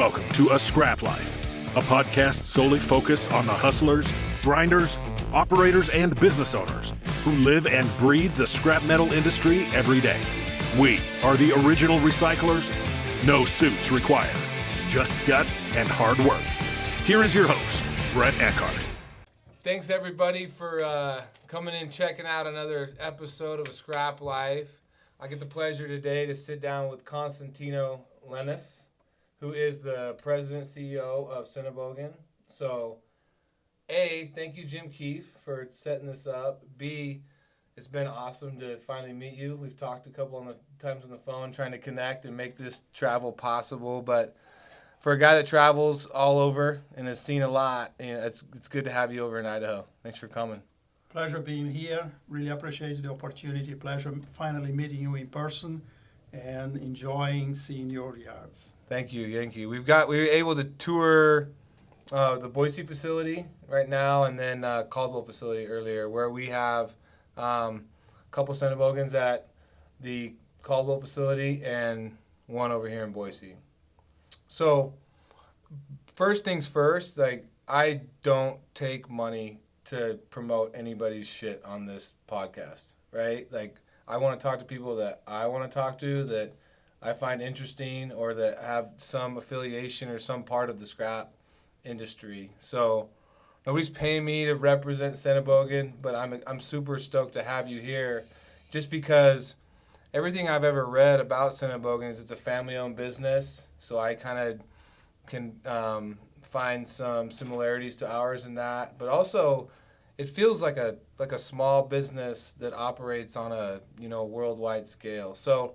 Welcome to A Scrap Life, a podcast solely focused on the hustlers, grinders, operators, and business owners who live and breathe the scrap metal industry every day. We are the original recyclers. No suits required, just guts and hard work. Here is your host, Brett Eckhart. Thanks everybody for coming in, checking out another episode of A Scrap Life. I get the pleasure today to sit down with Constantino Lannes, who is the president CEO of Sennebogen. So, A, thank you, Jim Keefe, for setting this up. B, it's been awesome to finally meet you. We've talked a couple of times on the phone trying to connect and make this travel possible. But for a guy that travels all over and has seen a lot, you know, it's good to have you over in Idaho. Thanks for coming. Pleasure being here. Really appreciate the opportunity. Pleasure finally meeting you in person and enjoying seeing your yards. Thank you. We were able to tour the Boise facility right now, and then Caldwell facility earlier, where we have a couple Sennebogens at the Caldwell facility and one over here in Boise. So, first things first, like, I don't take money to promote anybody's shit on this podcast, right? Like, I want to talk to people that I want to talk to, that I find interesting, or that have some affiliation or some part of the scrap industry. So nobody's paying me to represent Sennebogen, but I'm super stoked to have you here, just because everything I've ever read about Sennebogen is it's a family-owned business. So I kind of can find some similarities to ours in that, but also it feels like a small business that operates on a worldwide scale. So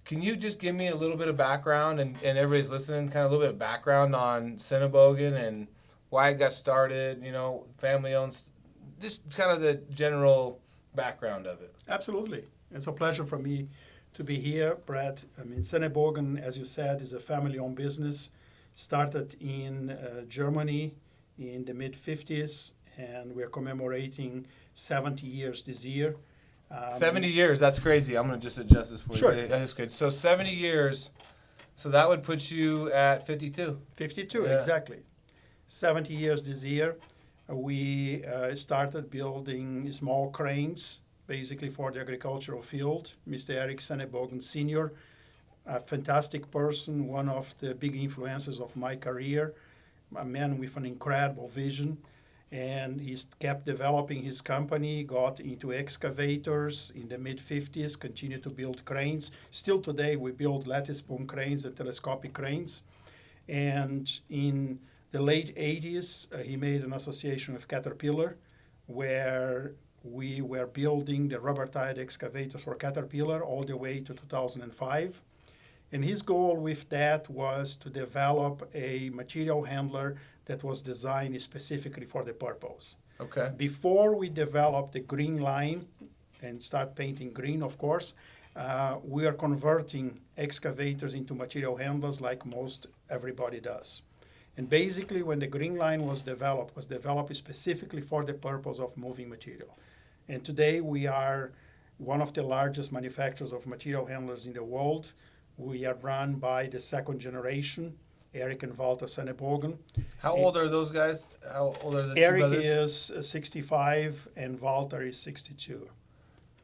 can you just give me a little bit of background, and everybody's listening, kind of a little bit of background on Sennebogen and why it got started, family-owned, just kind of the general background of it. Absolutely. It's a pleasure for me to be here, Brett. I mean, Sennebogen, as you said, is a family-owned business. Started in Germany in the mid-50s, and we're commemorating 70 years this year. 70 years, that's crazy. I'm going to just adjust this for Sure. you. That's good. So 70 years, so that would put you at 52. 52, Yeah. exactly. 70 years this year. We started building small cranes, basically for the agricultural field. Mr. Eric Sennebogen Sr., a fantastic person, one of the big influences of my career, a man with an incredible vision. And he kept developing his company, got into excavators in the mid-50s, continued to build cranes. Still today, we build lattice boom cranes and telescopic cranes. And in the late 80s, he made an association with Caterpillar, where we were building the rubber-tired excavators for Caterpillar all the way to 2005. And his goal with that was to develop a material handler that was designed specifically for the purpose. Okay. Before we developed the green line and start painting green, of course, we are converting excavators into material handlers like most everybody does. And basically, when the green line was developed specifically for the purpose of moving material. And today we are one of the largest manufacturers of material handlers in the world. We are run by the second generation, Eric and Walter Sennebogen. How old are those guys? How old are the two Eric brothers? is 65 and Walter is 62.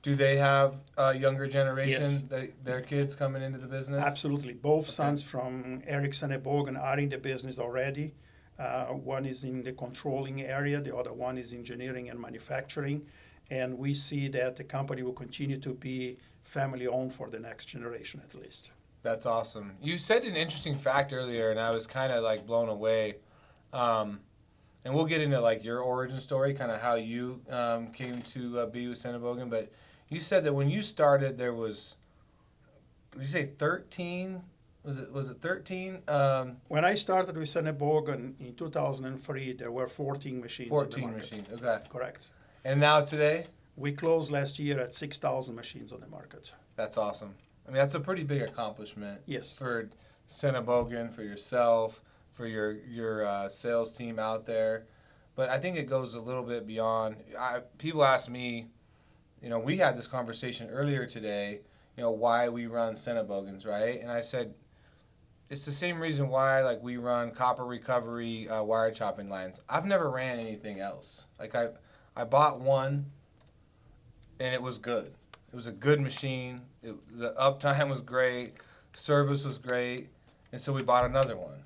Do they have a younger generation, Yes. their kids coming into the business? Absolutely. Both sons from Eric Sennebogen are in the business already. One is in the controlling area, the other one is engineering and manufacturing. And we see that the company will continue to be family-owned for the next generation at least. That's awesome. You said an interesting fact earlier, and I was kind of like blown away. And we'll get into like your origin story, kind of how you came to be with Sennebogen. But you said that when you started, there was, did you say 13? Was it 13? When I started with Sennebogen in 2003, there were 14 machines 14 on the market. machines, okay. Correct. And now today? We closed last year at 6,000 machines on the market. That's awesome. I mean, that's a pretty big accomplishment. Yes. For Sennebogen, for yourself, for your sales team out there. But I think it goes a little bit beyond. People ask me, we had this conversation earlier today, why we run Sennebogens, right? And I said, it's the same reason why like we run copper recovery wire chopping lines. I've never ran anything else. Like I bought one, and it was good. It was a good machine. The uptime was great, service was great, and so we bought another one.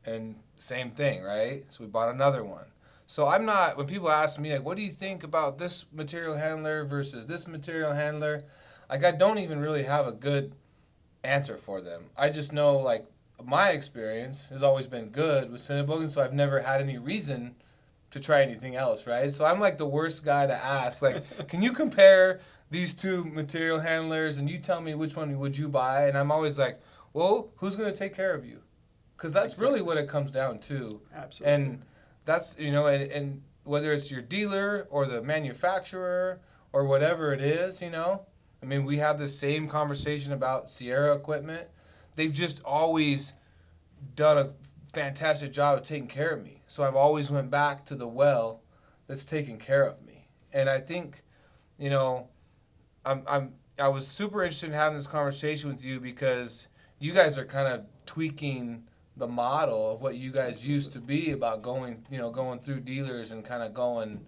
And same thing, right? So we bought another one. So I'm not, when people ask me, like, what do you think about this material handler versus this material handler? Like, I don't even really have a good answer for them. I just know, like, my experience has always been good with Sennebogen, so I've never had any reason to try anything else, right? So I'm like the worst guy to ask. Like, can you compare these two material handlers and you tell me which one would you buy? And I'm always like, well, who's going to take care of you? Because that's really what it comes down to. Absolutely. And that's, and whether it's your dealer or the manufacturer or whatever it is, I mean, we have the same conversation about Sierra equipment. They've just always done a fantastic job of taking care of me. So I've always went back to the well that's taking care of me. And I think, I was super interested in having this conversation with you because you guys are kind of tweaking the model of what you guys used to be about going through dealers and kind of going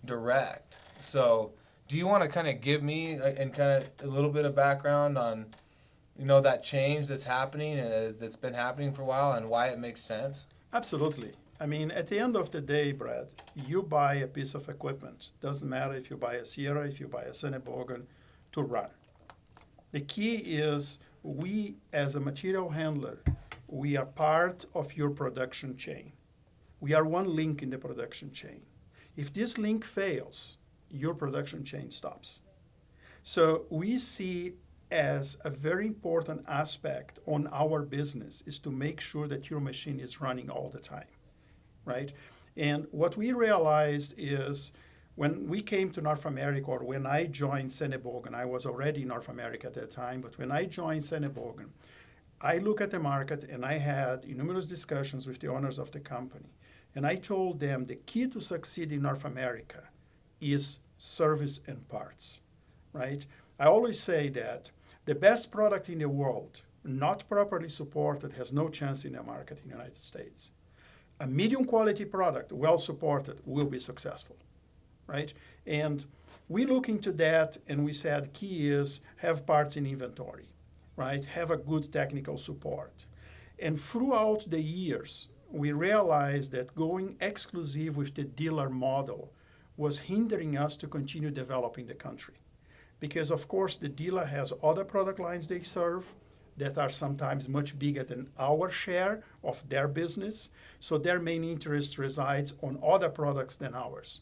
direct. So do you want to kind of give me and kind of a little bit of background on, that change that's happening, that's been happening for a while and why it makes sense? Absolutely. I mean, at the end of the day, Brad, you buy a piece of equipment. Doesn't matter if you buy a Sierra, if you buy a Sennebogen, to run. The key is we, as a material handler, we are part of your production chain. We are one link in the production chain. If this link fails, your production chain stops. So we see as a very important aspect on our business is to make sure that your machine is running all the time, right? And what we realized is when we came to North America, or when I joined Sennebogen, I was already in North America at that time, but when I joined Sennebogen, I look at the market and I had numerous discussions with the owners of the company. And I told them the key to succeed in North America is service and parts, right? I always say that the best product in the world, not properly supported, has no chance in the market in the United States. A medium quality product, well supported, will be successful, right? And we look into that and we said key is have parts in inventory, right? Have a good technical support. And throughout the years, we realized that going exclusive with the dealer model was hindering us to continue developing the country. Because of course the dealer has other product lines they serve that are sometimes much bigger than our share of their business. So their main interest resides on other products than ours.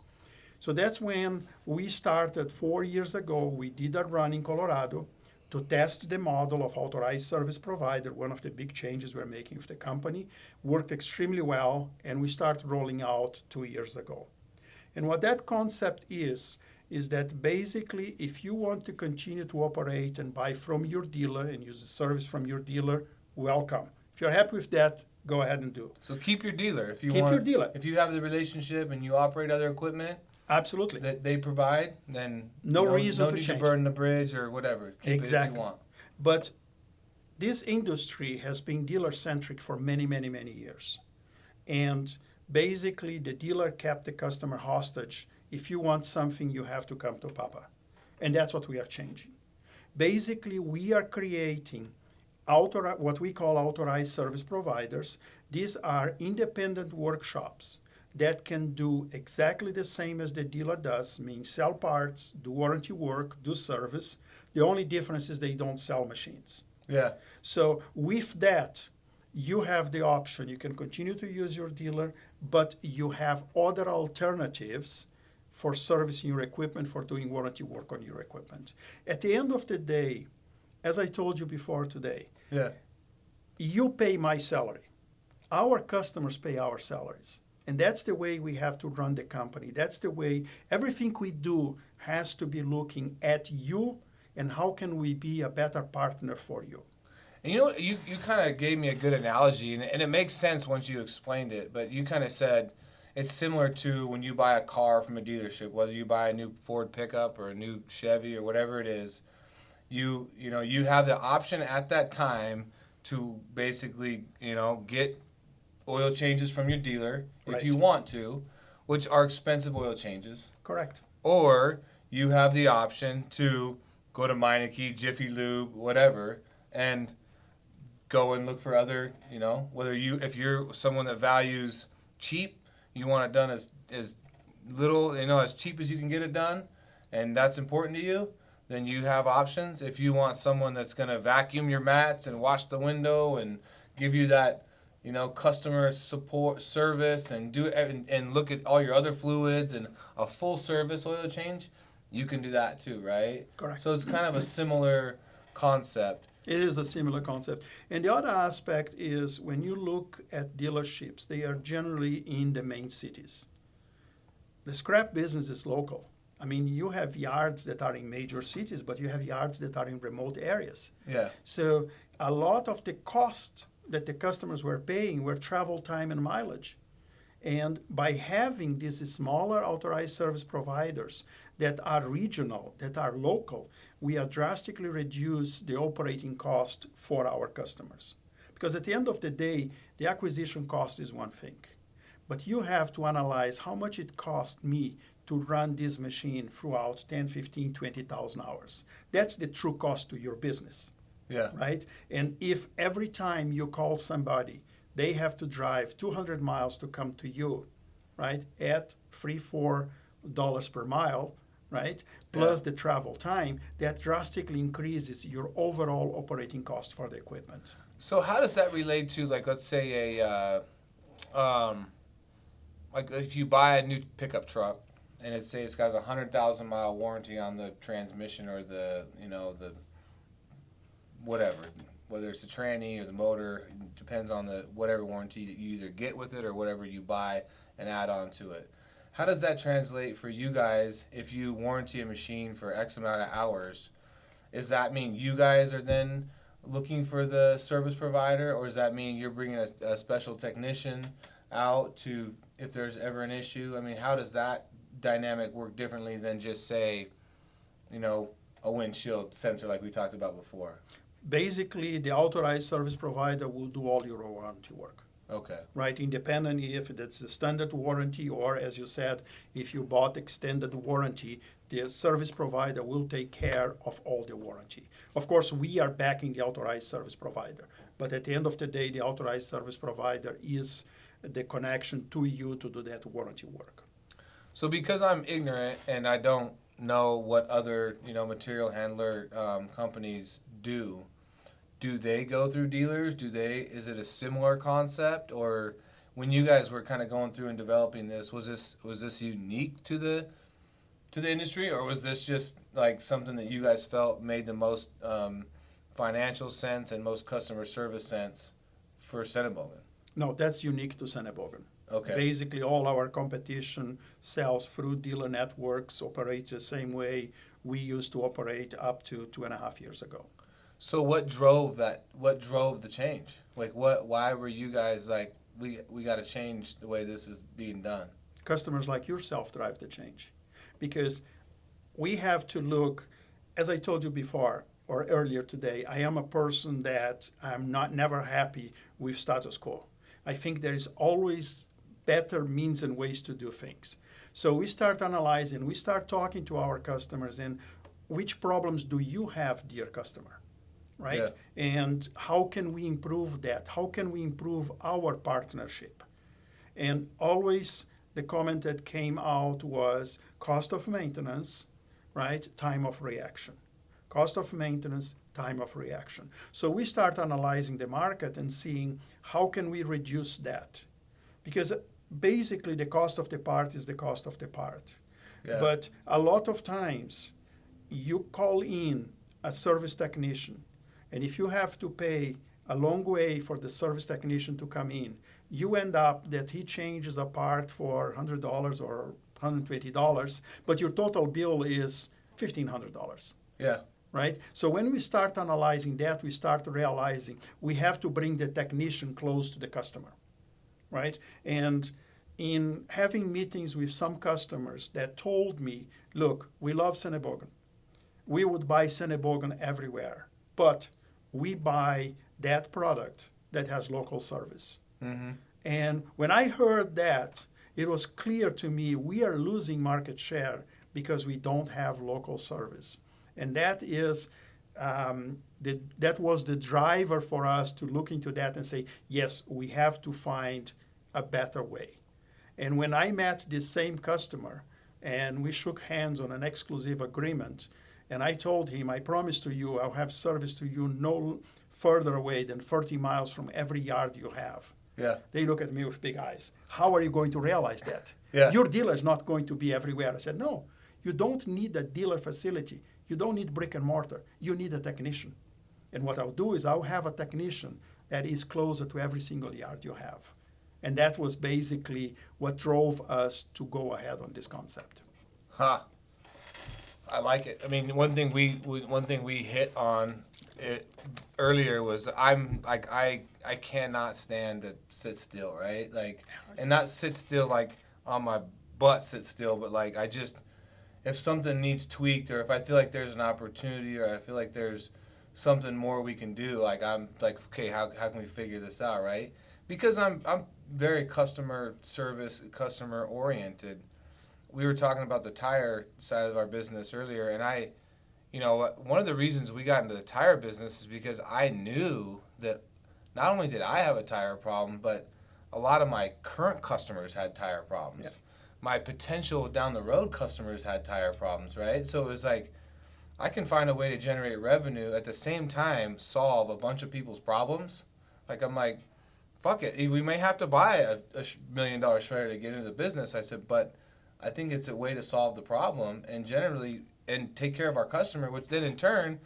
So that's when we started 4 years ago. We did a run in Colorado to test the model of authorized service provider, one of the big changes we're making with the company. Worked extremely well, and we started rolling out 2 years ago. And what that concept is that basically if you want to continue to operate and buy from your dealer and use the service from your dealer, welcome. If you're happy with that, go ahead and do. So keep your dealer if you keep want. Your dealer. If you have the relationship and you operate other equipment, absolutely, that they provide, then no reason to need change. To burn the bridge or whatever. Keep it if you want. But this industry has been dealer-centric for many, many, many years. And basically, the dealer kept the customer hostage. If you want something, you have to come to Papa. And that's what we are changing. Basically, we are creating what we call authorized service providers. These are independent workshops that can do exactly the same as the dealer does, meaning sell parts, do warranty work, do service. The only difference is they don't sell machines. Yeah. So with that, you have the option. You can continue to use your dealer, but you have other alternatives for servicing your equipment, for doing warranty work on your equipment. At the end of the day, as I told you before today, you pay my salary. Our customers pay our salaries. And that's the way we have to run the company. That's the way everything we do has to be looking at you and how can we be a better partner for you. And you kind of gave me a good analogy, and it makes sense once you explained it, but you kind of said it's similar to when you buy a car from a dealership, whether you buy a new Ford pickup or a new Chevy or whatever it is, you have the option at that time to basically, get oil changes from your dealer Right. if you want to, which are expensive oil changes. Correct. Or you have the option to go to Meineke, Jiffy Lube, whatever, and go and look for other, if you're someone that values cheap, you want it done as little, as cheap as you can get it done, and that's important to you, then you have options. If you want someone that's going to vacuum your mats and wash the window and give you that, customer support service and do and look at all your other fluids and a full service oil change, you can do that too, right? Correct. So it's kind of a similar concept. It is a similar concept. And the other aspect is when you look at dealerships, they are generally in the main cities. The scrap business is local. I mean, you have yards that are in major cities, but you have yards that are in remote areas. Yeah. So a lot of the cost that the customers were paying were travel time and mileage. And by having these smaller authorized service providers that are regional, that are local, we are drastically reduce the operating cost for our customers. Because at the end of the day, the acquisition cost is one thing. But you have to analyze how much it cost me to run this machine throughout 10, 15, 20,000 hours. That's the true cost to your business. Yeah. Right? And if every time you call somebody, they have to drive 200 miles to come to you, right, at $3-4 per mile, right, plus the travel time, that drastically increases your overall operating cost for the equipment. So how does that relate to, like, let's say like if you buy a new pickup truck and it's got a 100,000 mile warranty on the transmission or the whatever, whether it's the tranny or the motor, it depends on the whatever warranty that you either get with it or whatever you buy and add on to it. How does that translate for you guys if you warranty a machine for X amount of hours? Does that mean you guys are then looking for the service provider, or does that mean you're bringing a special technician out to if there's ever an issue? I mean, how does that dynamic work differently than just, say, a windshield sensor like we talked about before? Basically, the authorized service provider will do all your warranty work. Okay. Right, independent if it's a standard warranty or, as you said, if you bought extended warranty, the service provider will take care of all the warranty. Of course, we are backing the authorized service provider, but at the end of the day, the authorized service provider is the connection to you to do that warranty work. So because I'm ignorant and I don't know what other material handler companies do they go through dealers? Is it a similar concept, or when you guys were kind of going through and developing this, was this unique to the industry, or was this just like something that you guys felt made the most financial sense and most customer service sense for Sennebogen? No, that's unique to Sennebogen. Okay. Basically, all our competition sells through dealer networks, operate the same way we used to operate up to 2.5 years ago. So what drove that? What drove the change? Like why were you guys like, we got to change the way this is being done? Customers like yourself drive the change. Because we have to look, as I told you before or earlier today, I am a person that I'm never happy with status quo. I think there is always better means and ways to do things. So we start analyzing, we start talking to our customers, and which problems do you have, dear customer? Right? Yeah. And how can we improve that? How can we improve our partnership? And always the comment that came out was cost of maintenance, right? Time of reaction. Cost of maintenance, time of reaction. So we start analyzing the market and seeing how can we reduce that? Because basically the cost of the part is the cost of the part. Yeah. But a lot of times you call in a service technician, and if you have to pay a long way for the service technician to come in, you end up that he changes a part for $100 or $120, but your total bill is $1,500. Yeah. Right? So when we start analyzing that, we start realizing we have to bring the technician close to the customer. Right? And in having meetings with some customers that told me, look, we love Sennebogen. We would buy Sennebogen everywhere, but we buy that product that has local service. Mm-hmm. And when I heard that, it was clear to me we are losing market share because we don't have local service. And that is that was the driver for us to look into that and say, yes, we have to find a better way. And when I met this same customer and we shook hands on an exclusive agreement, and I told him, I promise to you, I'll have service to you no further away than 30 miles from every yard you have. Yeah. They look at me with big eyes. How are you going to realize that? Yeah. Your dealer is not going to be everywhere. I said, no, you don't need a dealer facility. You don't need brick and mortar. You need a technician. And what I'll do is I'll have a technician that is closer to every single yard you have. And that was basically what drove us to go ahead on this concept. Huh. I like it. I mean, one thing we hit on it earlier was I cannot stand to sit still, right? Like, and not sit still like on my butt sit still, but like I just, if something needs tweaked, or if I feel like there's an opportunity, or I feel like there's something more we can do, like I'm like, okay, how can we figure this out, right? Because I'm very customer service, customer oriented. We were talking about the tire side of our business earlier, and one of the reasons we got into the tire business is because I knew that not only did I have a tire problem, but a lot of my current customers had tire problems. Yeah. My potential down the road customers had tire problems, right? So it was like, I can find a way to generate revenue at the same time solve a bunch of people's problems. Like, I'm like, fuck it. We may have to buy a $1 million shredder to get into the business. I said, but I think it's a way to solve the problem and take care of our customer, which then in turn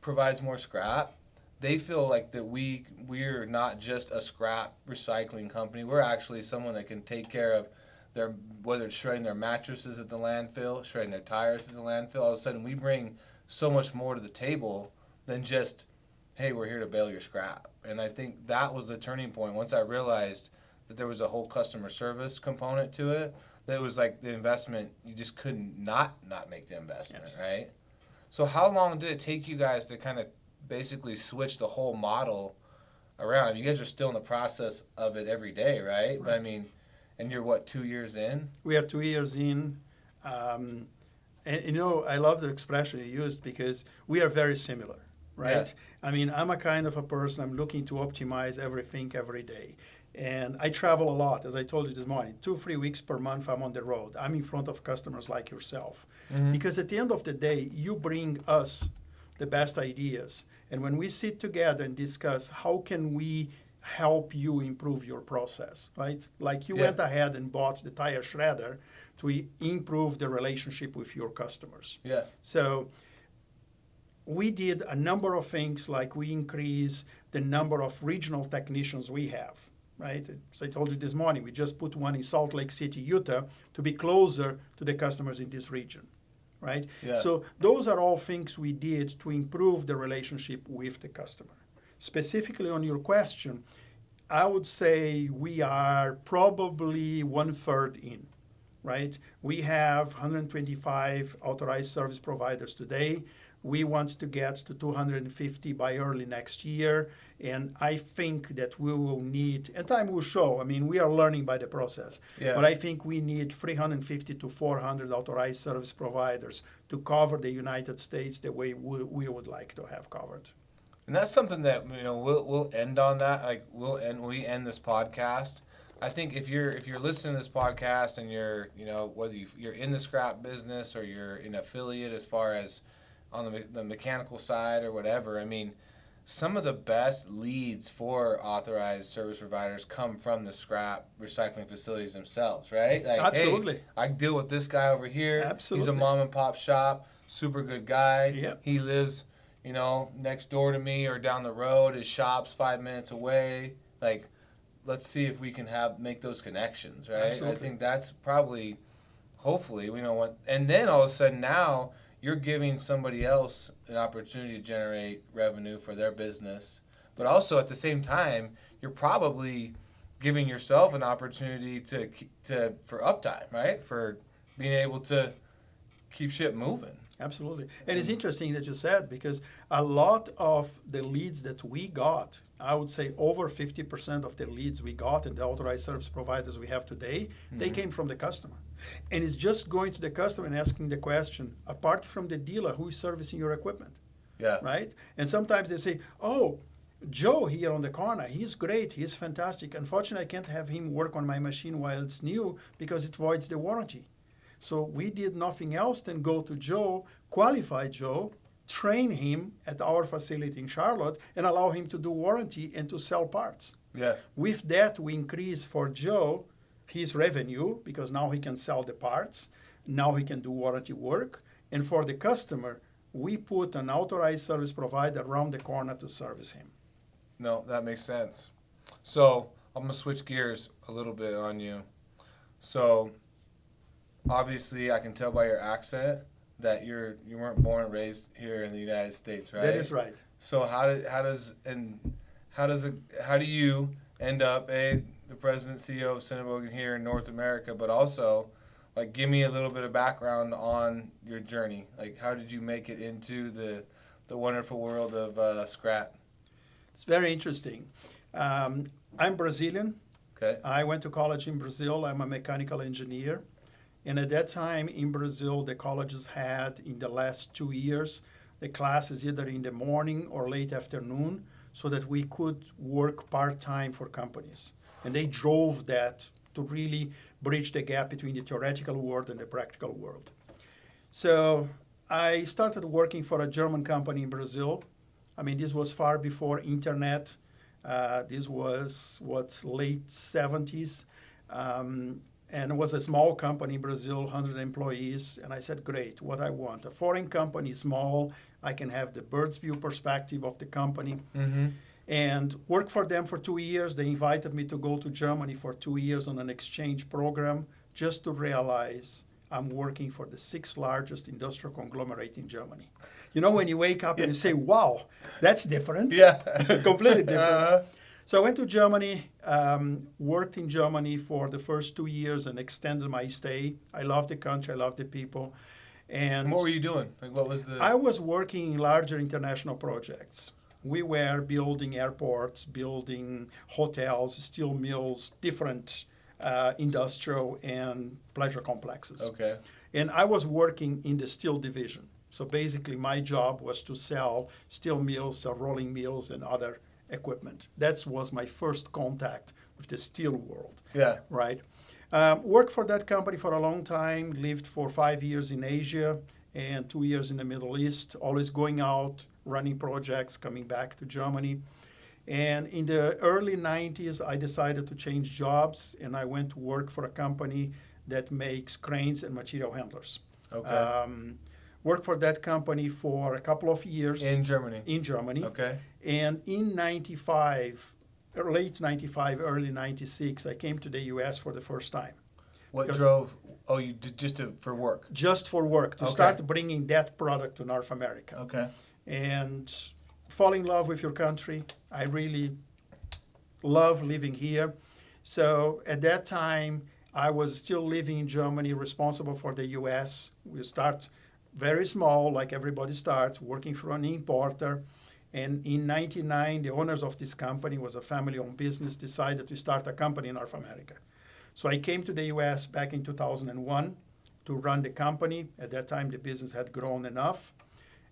provides more scrap. They feel like that we're not just a scrap recycling company. We're actually someone that can take care of whether it's shredding their mattresses at the landfill, shredding their tires at the landfill. All of a sudden, we bring so much more to the table than just, hey, we're here to bail your scrap. And I think that was the turning point. Once I realized that there was a whole customer service component to it, that it was like the investment, you just couldn't not make the investment, yes. Right? So how long did it take you guys to kind of basically switch the whole model around? I mean, you guys are still in the process of it every day, right? But I mean, and you're 2 years in? We are 2 years in. And I love the expression you used because we are very similar, right? Yeah. I mean, I'm a kind of a person, I'm looking to optimize everything every day. And I travel a lot, as I told you this morning. 2-3 weeks per month I'm on the road. I'm in front of customers like yourself. Mm-hmm. Because at the end of the day, you bring us the best ideas. And when we sit together and discuss how can we help you improve your process, right? Like you went ahead and bought the tire shredder to improve the relationship with your customers. Yeah. So we did a number of things, like we increased the number of regional technicians we have, right? As I told you this morning, we just put one in Salt Lake City, Utah, to be closer to the customers in this region, right? Yeah. So those are all things we did to improve the relationship with the customer. Specifically on your question, I would say we are probably 1/3 in, right? We have 125 authorized service providers today. We want to get to 250 by early next year. And I think that we will need, and time will show, I mean, we are learning by the process. Yeah. But I think we need 350 to 400 authorized service providers to cover the United States the way we would like to have covered. And that's something that, we'll end on that. Like we end this podcast. I think if you're listening to this podcast and you're, whether you're in the scrap business or you're an affiliate as far as on the mechanical side or whatever, I mean, some of the best leads for authorized service providers come from the scrap recycling facilities themselves, right? Like, absolutely. Hey, I deal with this guy over here. Absolutely. He's a mom and pop shop, super good guy. Yep. He lives, next door to me or down the road. His shop's 5 minutes away. Like, let's see if we can make those connections, right? Absolutely. I think that's probably, hopefully, and then all of a sudden now, you're giving somebody else an opportunity to generate revenue for their business. But also at the same time, you're probably giving yourself an opportunity for uptime, right? For being able to keep shit moving. Absolutely. And it's interesting that you said, because a lot of the leads that we got, I would say over 50% of the leads we got and the authorized service providers we have today, they came from the customer. And it's just going to the customer and asking the question, apart from the dealer, who is servicing your equipment? Yeah. Right? And sometimes they say, oh, Joe here on the corner, he's great, he's fantastic. Unfortunately, I can't have him work on my machine while it's new because it voids the warranty. So we did nothing else than go to Joe, qualify Joe, train him at our facility in Charlotte, and allow him to do warranty and to sell parts. Yeah. With that, we increase for Joe his revenue because now he can sell the parts, now he can do warranty work, and for the customer, we put an authorized service provider around the corner to service him. No, that makes sense. So I'm gonna switch gears a little bit on you. So obviously, I can tell by your accent that you weren't born and raised here in the United States, right? That is right. So how do you end up the president CEO of Sennebogen here in North America, but also like give me a little bit of background on your journey. Like how did you make it into the wonderful world of scrap? It's very interesting. I'm Brazilian. Okay. I went to college in Brazil. I'm a mechanical engineer. And at that time in Brazil, the colleges had, in the last 2 years, the classes either in the morning or late afternoon so that we could work part-time for companies. And they drove that to really bridge the gap between the theoretical world and the practical world. So I started working for a German company in Brazil. I mean, this was far before internet. This was late 70s. And it was a small company in Brazil, 100 employees. And I said, great, what I want. A foreign company, small. I can have the bird's view perspective of the company. Mm-hmm. And work for them for 2 years. They invited me to go to Germany for 2 years on an exchange program just to realize I'm working for the 6th largest industrial conglomerate in Germany. You know, when you wake up and you say, wow, that's different. Yeah. Completely different. So I went to Germany, worked in Germany for the first 2 years and extended my stay. I love the country, I love the people. And what were you doing? Like, what was the? I was working in larger international projects. We were building airports, building hotels, steel mills, different industrial and pleasure complexes. Okay. And I was working in the steel division. So basically my job was to sell steel mills, rolling mills, and other equipment. That was my first contact with the steel world. Yeah. Right. Worked for that company for a long time, lived for 5 years in Asia and 2 years in the Middle East, always going out, running projects, coming back to Germany. And in the early 90s, I decided to change jobs, and I went to work for a company that makes cranes and material handlers. Okay. Worked for that company for a couple of years. In Germany. In Germany. Okay. And in 95, late 95, early 96, I came to the U.S. for the first time. What Because- drove? Oh, you did for work. Just for work, to Okay. start bringing that product to North America. Okay. And fall in love with your country. I really love living here. So at that time, I was still living in Germany, responsible for the U.S. We start very small, like everybody starts, working for an importer. And in 99, the owners of this company was a family-owned business, decided to start a company in North America. So I came to the U.S. back in 2001 to run the company. At that time, the business had grown enough.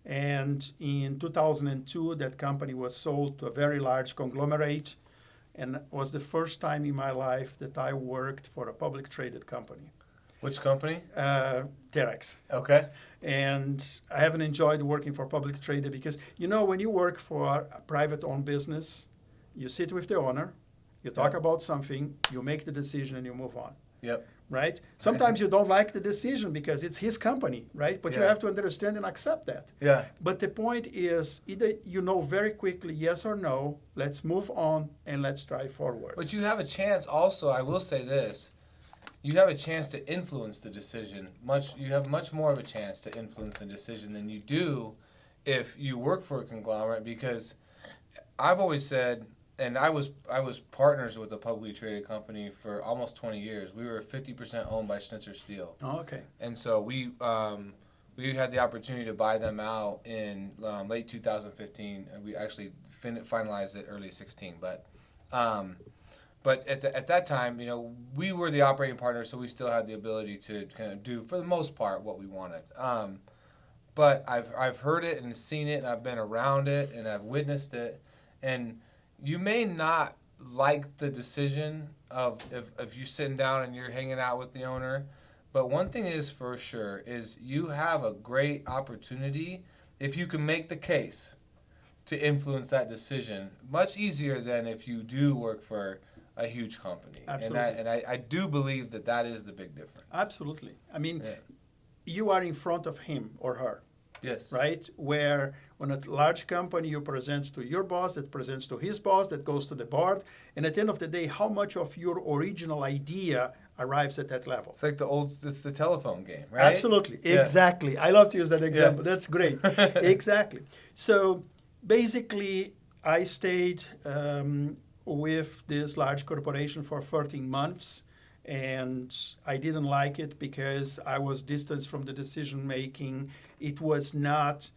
And in 2002, that company was sold to a very large conglomerate. And it was the first time in my life that I worked for a public traded company, Which company? Terex. Okay. And I haven't enjoyed working for public traded because, you know, when you work for a private-owned business, you sit with the owner, you talk about something, you make the decision, and you move on. Yep. Right? Sometimes you don't like the decision because it's his company, right? But you Yeah. have to understand and accept that. Yeah. But the point is, either you know very quickly, yes or no, let's move on and let's drive forward. But you have a chance also, I will say this, you have a chance to influence the decision. You have much more of a chance to influence the decision than you do if you work for a conglomerate, because I've always said, and I was partners with a publicly traded company for almost 20 years. We were 50% owned by Schnitzer Steel. Oh, okay. And so we we had the opportunity to buy them out in late 2015, and we actually finalized it early 16. But at that time, we were the operating partner, so we still had the ability to kind of do, for the most part, what we wanted. But I've heard it and seen it, and I've been around it, and I've witnessed it. And you may not like the decision of if you're sitting down and you're hanging out with the owner, but one thing is for sure is you have a great opportunity if you can make the case to influence that decision much easier than if you do work for a huge company. Absolutely. And I do believe that is the big difference. Absolutely. I mean, Yeah. you are in front of him or her. Yes. Right? Where when a large company, you present to your boss, that presents to his boss, that goes to the board. And at the end of the day, how much of your original idea arrives at that level? It's like it's the telephone game, right? Absolutely. Yeah. Exactly. I love to use that example. Yeah. That's great. Exactly. So basically, I stayed with this large corporation for 13 months. And I didn't like it because I was distanced from the decision making. It was not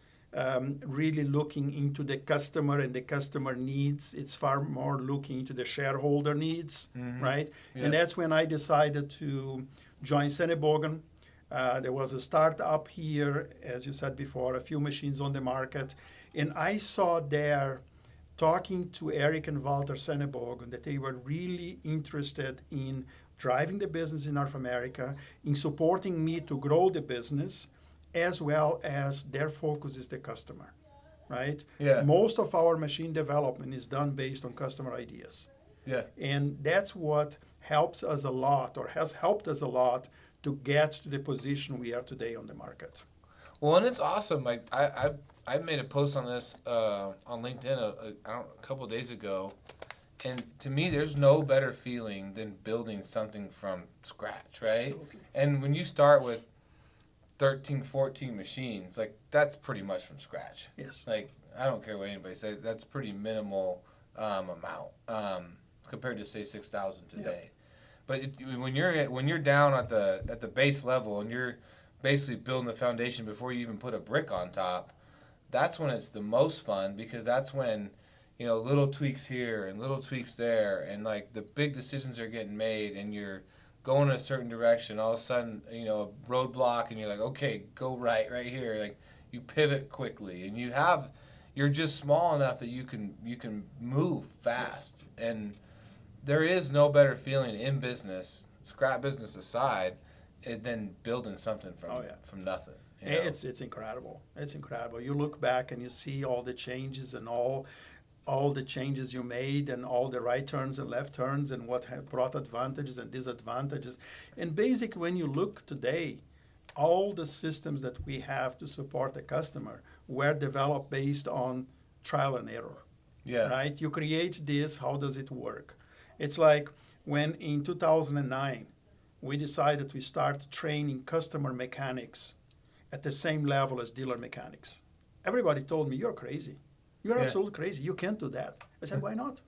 really looking into the customer and the customer needs. It's far more looking into the shareholder needs, right? Yeah. And that's when I decided to join Sennebogen. There was a startup here, as you said before, a few machines on the market. And I saw there, talking to Eric and Walter Sennebogen, that they were really interested in driving the business in North America, in supporting me to grow the business, as well as their focus is the customer, right? Yeah. Most of our machine development is done based on customer ideas. Yeah. And that's what helps us a lot, or has helped us a lot, to get to the position we are today on the market. Well, and it's awesome. Like I made a post on this on LinkedIn a couple of days ago. And to me, there's no better feeling than building something from scratch, right? Absolutely. And when you start with 13, 14 machines, like that's pretty much from scratch. Yes. Like I don't care what anybody says, that's pretty minimal amount compared to say 6,000 today. Yeah. But when you're down at the base level and you're basically building the foundation before you even put a brick on top, that's when it's the most fun, because that's when little tweaks here and little tweaks there, and like the big decisions are getting made, and you're going in a certain direction. All of a sudden, a roadblock, and you're like, okay, go right here. Like you pivot quickly, and you're just small enough that you can move fast. Yes. And there is no better feeling in business, scrap business aside, than building something from nothing. It's incredible. It's incredible. You look back and you see all the changes and all the changes you made, and all the right turns and left turns, and what have brought advantages and disadvantages. And basically, when you look today, all the systems that we have to support the customer were developed based on trial and error. Yeah. Right? You create this, how does it work? It's like when in 2009, we decided we start training customer mechanics at the same level as dealer mechanics. Everybody told me, you're crazy. You're absolutely crazy. You can't do that. I said, why not?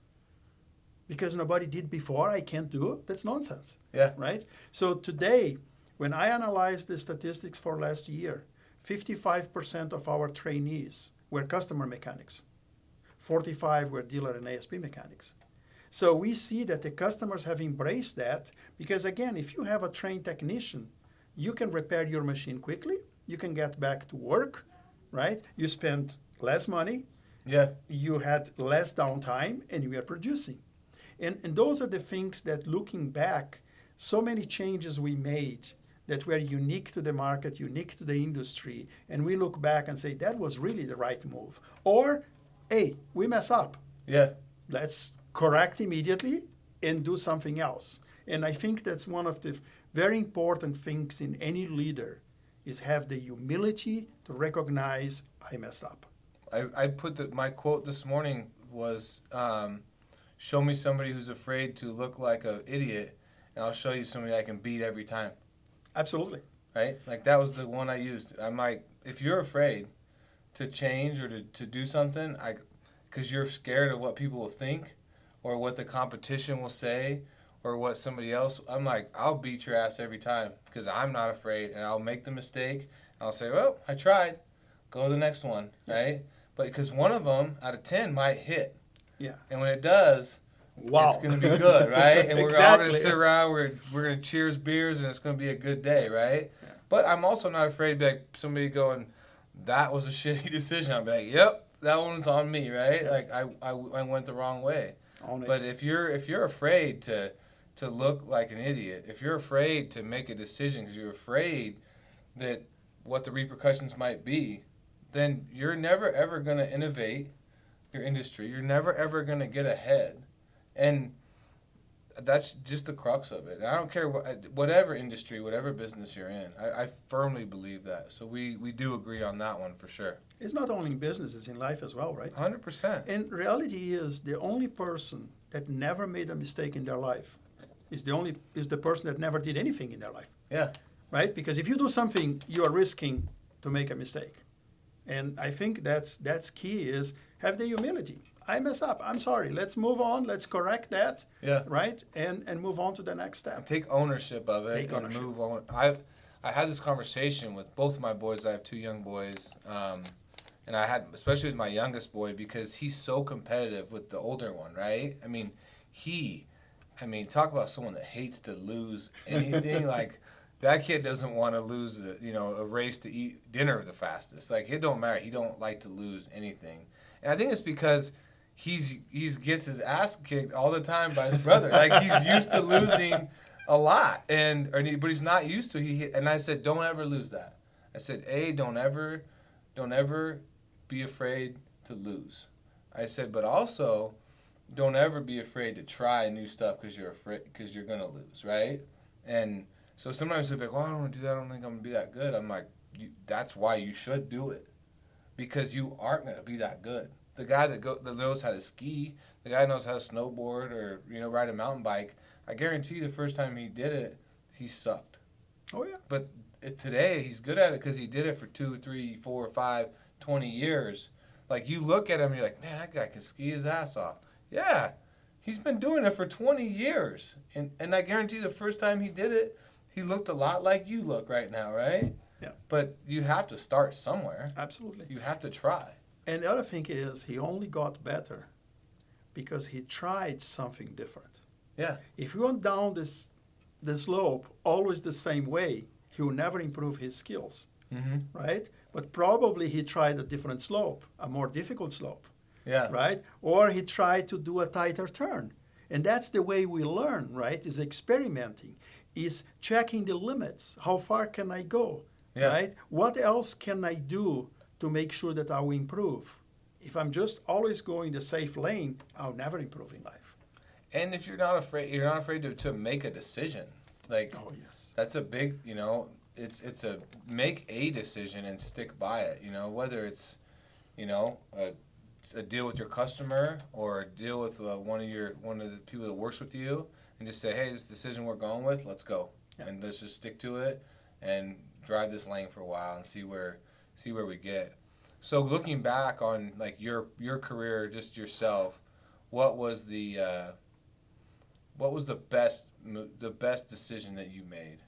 Because nobody did before, I can't do it? That's nonsense. Yeah. Right? So today, when I analyzed the statistics for last year, 55% of our trainees were customer mechanics. 45 were dealer and ASP mechanics. So we see that the customers have embraced that, because again, if you have a trained technician, you can repair your machine quickly, you can get back to work, right? You spend less money, you had less downtime, and you are producing. And those are the things that, looking back, so many changes we made that were unique to the market, unique to the industry, and we look back and say, that was really the right move. Or, hey, we mess up. Yeah. Let's correct immediately and do something else. And I think that's one of the very important things in any leader, is have the humility to recognize, I messed up. I put my quote this morning was, show me somebody who's afraid to look like an idiot, and I'll show you somebody I can beat every time. Absolutely. Right? Like that was the one I used. I'm like, if you're afraid to change or to do something, because you're scared of what people will think or what the competition will say or what somebody else, I'm like, I'll beat your ass every time because I'm not afraid, and I'll make the mistake I'll say, well, I tried. Go to the next one, right? But because one of them out of 10 might hit. Yeah. And when it does, Wow. it's going to be good, right? And we're all going to Exactly. sit around, we're going to cheers beers, and it's going to be a good day, right? Yeah. But I'm also not afraid to be like somebody going, that was a shitty decision. I'll be like, yep, that one's on me, right? Yes. Like I went the wrong way. Own it. But if you're afraid to look like an idiot, if you're afraid to make a decision because you're afraid that what the repercussions might be, then you're never ever going to innovate your industry. You're never ever going to get ahead. And that's just the crux of it. I don't care whatever industry, whatever business you're in. I firmly believe that. So we do agree on that one for sure. It's not only in business, it's in life as well, right? 100%. And reality is the only person that never made a mistake in their life is the person that never did anything in their life. Yeah. Right? Because if you do something, you are risking to make a mistake. And I think that's key is have the humility. I mess up. I'm sorry. Let's move on. Let's correct that. Yeah. Right? And move on to the next step. Take ownership of it Take and ownership. move on. I had this conversation with both of my boys. I have two young boys. And I had, especially with my youngest boy, because he's so competitive with the older one, right? I mean, talk about someone that hates to lose anything. Like, that kid doesn't want to lose a race to eat dinner the fastest. Like, it don't matter. He don't like to lose anything. And I think it's because he gets his ass kicked all the time by his brother. Like, he's used to losing a lot, but he's not used to it. And I said, don't ever lose that. I said, don't ever be afraid to lose. I said, but also, don't ever be afraid to try new stuff because you're gonna lose, right? And so sometimes they're like, well, I don't want to do that. I don't think I'm gonna be that good. I'm like, that's why you should do it, because you aren't gonna be that good. The guy that knows how to ski, the guy that knows how to snowboard or ride a mountain bike, I guarantee you the first time he did it, he sucked. Oh, yeah. But today he's good at it because he did it for 2, 3, 4, 5, 20 years. Like, you look at him and you're like, man, that guy can ski his ass off. Yeah, he's been doing it for 20 years. And I guarantee the first time he did it, he looked a lot like you look right now, right? Yeah. But you have to start somewhere. Absolutely. You have to try. And the other thing is he only got better because he tried something different. Yeah. If he went down the slope always the same way, he will never improve his skills, right? But probably he tried a different slope, a more difficult slope, Yeah. right? Or he tried to do a tighter turn. And that's the way we learn, right? Is experimenting, is checking the limits. How far can I go, right? What else can I do to make sure that I will improve? If I'm just always going the safe lane, I'll never improve in life. And if you're not afraid to make a decision. Like, Oh, yes. that's a big, it's a make a decision and stick by it, whether it's, a deal with your customer or a deal with one of the people that works with you, and just say, hey, this decision we're going with, let's go. Yeah. And let's just stick to it and drive this lane for a while and see where we get. So looking back on like your career, just yourself, what was the best decision that you made?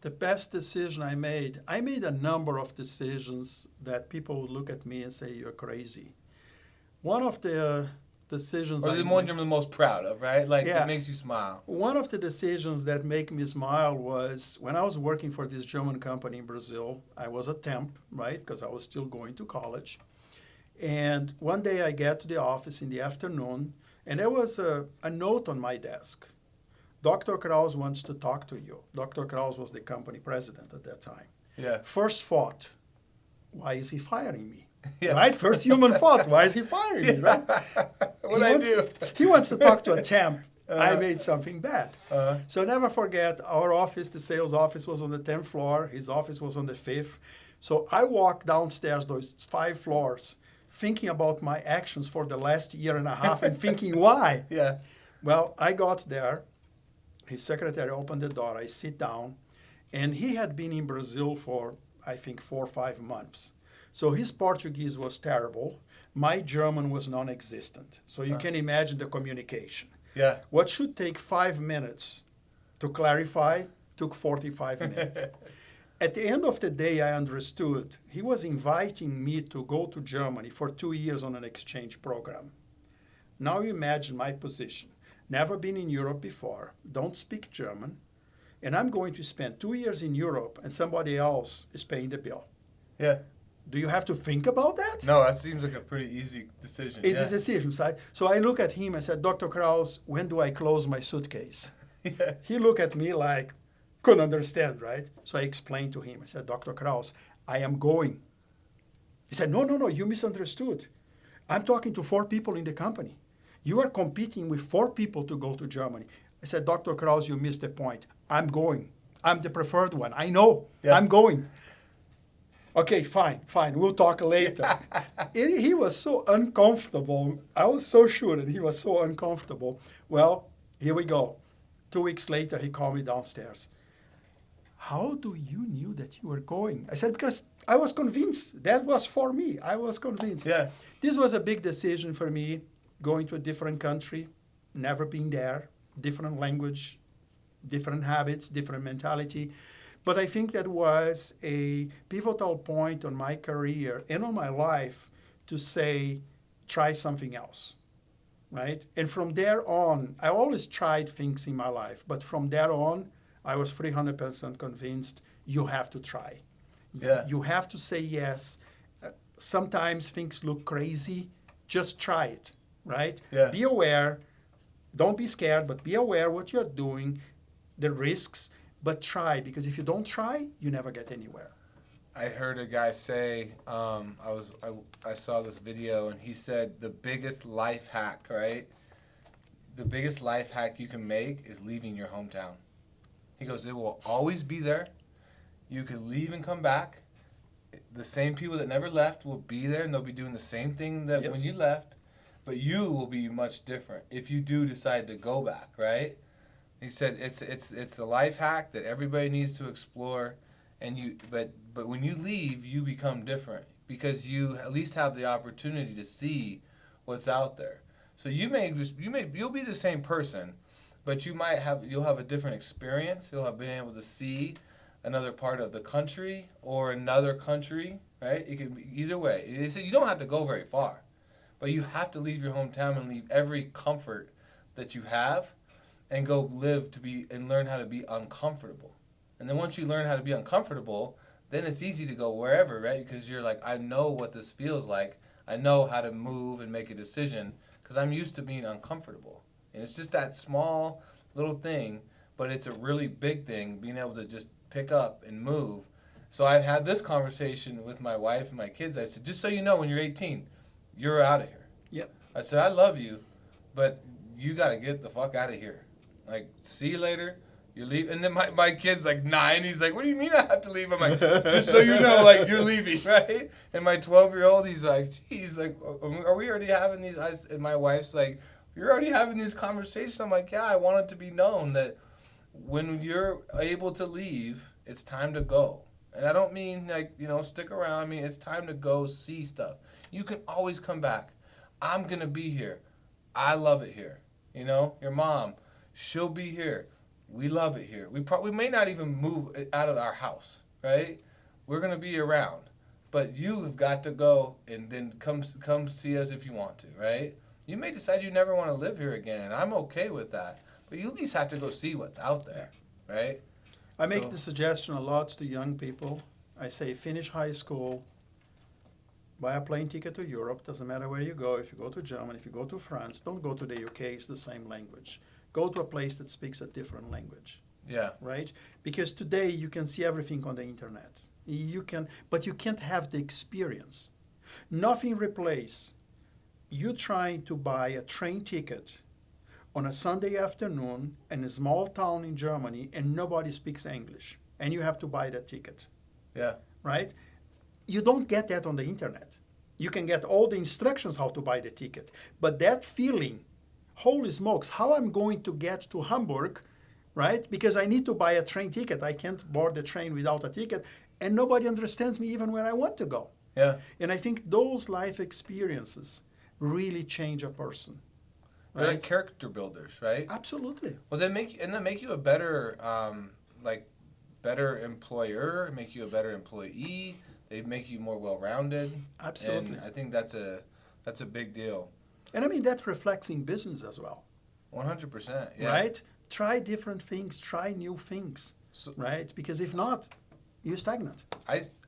The best decision I made a number of decisions that people would look at me and say, you're crazy. One of the decisions Or the one you're the most proud of, right? Like, it makes you smile. One of the decisions that make me smile was when I was working for this German company in Brazil. I was a temp, right, because I was still going to college. And one day I get to the office in the afternoon, and there was a note on my desk. Dr. Kraus wants to talk to you. Dr. Kraus was the company president at that time. Yeah. First thought, why is he firing me? Yeah. Right? First human thought, why is he firing me, right? He wants to talk to a temp. I made something bad. So never forget, our office, the sales office, was on the 10th floor. His office was on the 5th. So I walked downstairs those 5 floors thinking about my actions for the last year and a half and thinking why. Yeah. Well, I got there. His secretary opened the door. I sit down. And he had been in Brazil for, I think, 4 or 5 months. So his Portuguese was terrible. My German was non-existent. So you can imagine the communication. Yeah. What should take 5 minutes to clarify took 45 minutes. At the end of the day, I understood he was inviting me to go to Germany for 2 years on an exchange program. Now you imagine my position. Never been in Europe before, don't speak German, and I'm going to spend 2 years in Europe and somebody else is paying the bill. Yeah. Do you have to think about that? No, that seems like a pretty easy decision. It is a decision. So I look at him and said, Dr. Kraus, when do I close my suitcase? Yeah. He looked at me like, couldn't understand, right? So I explained to him. I said, Dr. Kraus, I am going. He said, no, you misunderstood. I'm talking to 4 people in the company. You are competing with 4 people to go to Germany. I said, Dr. Kraus, you missed the point. I'm going. I'm the preferred one. I know. Yeah. I'm going. Okay, fine. We'll talk later. He was so uncomfortable. I was so sure that he was so uncomfortable. Well, here we go. 2 weeks later, he called me downstairs. How do you knew that you were going? I said, because I was convinced. That was for me. I was convinced. Yeah. This was a big decision for me, going to a different country, never been there, different language, different habits, different mentality. But I think that was a pivotal point on my career and on my life to say, try something else, right? And from there on, I always tried things in my life, but from there on, I was 300% convinced you have to try. Yeah. You have to say yes. Sometimes things look crazy. Just try it, right? Yeah. Be aware. Don't be scared, but be aware what you're doing, the risks, but try, because if you don't try, you never get anywhere. I heard a guy say, I saw this video, and he said the biggest life hack, right? The biggest life hack you can make is leaving your hometown. He goes, it will always be there. You can leave and come back. The same people that never left will be there, and they'll be doing the same thing that when you left, but you will be much different if you do decide to go back, right? He said it's a life hack that everybody needs to explore, and but when you leave, you become different because you at least have the opportunity to see what's out there. So you'll be the same person, but you'll have a different experience. You'll have been able to see another part of the country or another country, right? It can be either way. They said you don't have to go very far, but you have to leave your hometown and leave every comfort that you have and go live and learn how to be uncomfortable. And then once you learn how to be uncomfortable, then it's easy to go wherever, right? Because you're like, I know what this feels like. I know how to move and make a decision because I'm used to being uncomfortable. And it's just that small little thing, but it's a really big thing, being able to just pick up and move. So I had this conversation with my wife and my kids. I said, just so you know, when you're 18, you're out of here. Yep. I said, I love you, but you got to get the fuck out of here. Like, see you later. You leave. And then my kid's like 9. He's like, what do you mean I have to leave? I'm like, just so you know, like, you're leaving, right? And my 12-year-old, he's like, geez, like, are we already having these? And my wife's like, you're already having these conversations? I'm like, yeah, I want it to be known that when you're able to leave, it's time to go. And I don't mean, like, stick around. I mean, it's time to go see stuff. You can always come back. I'm going to be here. I love it here. Your mom, she'll be here. We love it here. We may not even move out of our house, right? We're going to be around. But you have got to go and then come see us if you want to, right? You may decide you never want to live here again, and I'm okay with that. But you at least have to go see what's out there, right? I make the suggestion a lot to young people. I say finish high school, buy a plane ticket to Europe. Doesn't matter where you go. If you go to Germany, if you go to France, don't go to the UK. It's the same language. Go to a place that speaks a different language. Yeah. Right? Because today you can see everything on the internet. But you can't have the experience. Nothing replaces you trying to buy a train ticket on a Sunday afternoon in a small town in Germany and nobody speaks English and you have to buy that ticket. Yeah. Right? You don't get that on the internet. You can get all the instructions how to buy the ticket. But that feeling, holy smokes, how I'm going to get to Hamburg, right? Because I need to buy a train ticket. I can't board the train without a ticket. And nobody understands me even where I want to go. Yeah. And I think those life experiences really change a person. They're like character builders, right? Absolutely. Well, they make you a better better employer, make you a better employee. They make you more well-rounded. Absolutely. And I think that's a big deal. And I mean, that reflects in business as well. 100%. Yeah. Right? Try different things, try new things, So, right? Because if not, you're stagnant.